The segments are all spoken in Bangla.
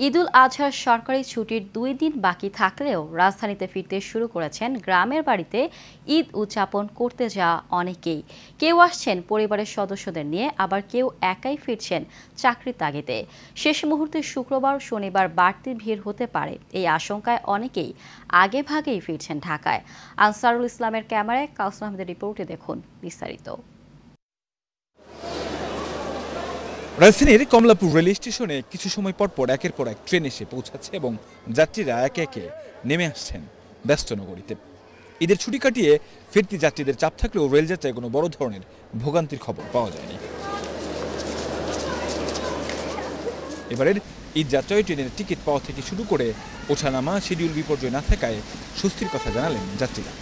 ঈদুল আজহার সরকারি ছুটির 2 দিন বাকি থাকলেও রাজধানীতে ফিরতে শুরু করেছেন গ্রামের বাড়িতে ঈদ উদযাপন করতে যাওয়া অনেকেই। কেউ আসছেন পরিবারের সদস্যদের নিয়ে, আবার কেউ একাই ফিরছেন চাকরির তাগিদে। শেষ মুহূর্তে শুক্রবার শনিবার বাড়তি ভিড় হতে পারে এই আশঙ্কায় অনেকেই আগে ভাগেই ফিরছেন ঢাকায়। আনসারুল ইসলামের ক্যামেরায় কাউসার আহমেদের রিপোর্টে দেখুন বিস্তারিত। রাজধানীর কমলাপুর রেল স্টেশনে কিছু সময় পর একের পর এক ট্রেন এসে পৌঁছাচ্ছে এবং যাত্রীরা একে একে নেমে আসছেন ব্যস্ত নগরীতে। ঈদের ছুটি কাটিয়ে ফিরতি যাত্রীদের চাপ থাকলেও রেলযাত্রায় কোনো বড় ধরনের ভোগান্তির খবর পাওয়া যায়নি। এবারের ঈদ যাত্রায় ট্রেনের টিকিট পাওয়া থেকে শুরু করে ওঠানামা শিডিউল বিপর্যয় না থাকায় স্বস্তির কথা জানালেন যাত্রীরা।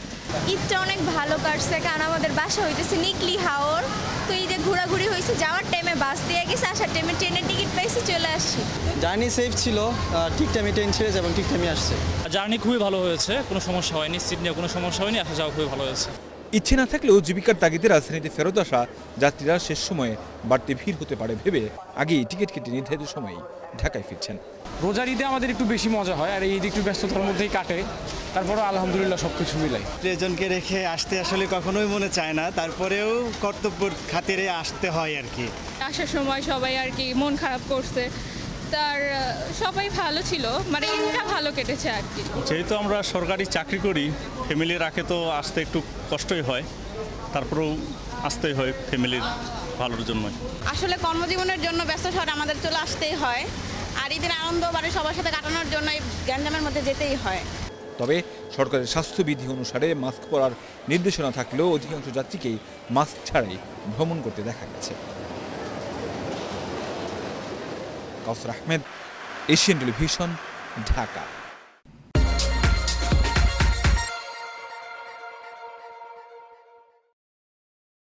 ঈদটা অনেক ভালো কাটছে, কারণ আমাদের বাসা হইতেছে নিকলি হাওর, তো এই যে ঘোরাঘুরি হয়েছে, যাওয়ার টাইমে বাস দিয়ে গেছে, আসার টাইমে ট্রেনের টিকিট পাইছি, চলে আসছি। জার্নি সেফ ছিল, ঠিক টাইমে ট্রেন ছেড়েছে এবং ঠিক টাইমে আসছে। জার্নি খুবই ভালো হয়েছে, কোনো সমস্যা হয়নি, সিট নিয়ে কোনো সমস্যা হয়নি, আসা যাওয়া খুবই ভালো হয়েছে। ইচ্ছে না থাকলেও জীবিকার তাগিদে রাজধানীতে ফেরত আসা যাত্রীরা শেষ সময়ে বাড়তি ভিড় হতে পারে ভেবে আগেই টিকিট কেটে নির্ধারিত সময়েই ঢাকায় ফিরছেন। রোজার ঈদে আমাদের একটু বেশি মজা হয়, আর এই ঈদ একটু ব্যস্ততার মধ্যেই কাটে, তারপরও আলহামদুলিল্লাহ সবকিছু মিলাই। প্রিয়জনকে রেখে আসতে আসলে কখনোই মনে চায় না, তারপরেও কর্তব্যের খাতিরে আসতে হয় আর কি। আসার সময় সবাই আর কি মন খারাপ করছে, তার সবাই ভালো ছিল, মানে ঈদটা ভালো কেটেছে আর কি। যেহেতু আমরা সরকারি চাকরি করি, ফ্যামিলি রাখে তো আসতে একটু কষ্টই হয়, তারপরেও আসতেই হয় ফ্যামিলির ভালোর জন্যই। আসলে কর্মজীবনের জন্য ব্যস্ত শহরে আমাদের চলে আসতেই হয়, আর ঈদের আনন্দ বাড়ি সবার সাথে কাটানোর জন্য এই গ্যাঞ্জামের মধ্যে যেতেই হয়। তবে সরকারের স্বাস্থ্যবিধি অনুসারে মাস্ক পরার নির্দেশনা থাকলেও অধিকাংশ যাত্রীকেই মাস্ক ছাড়াই ভ্রমণ করতে দেখা গেছে। কাউসার আহমেদ, এশিয়ান টেলিভিশন, ঢাকা।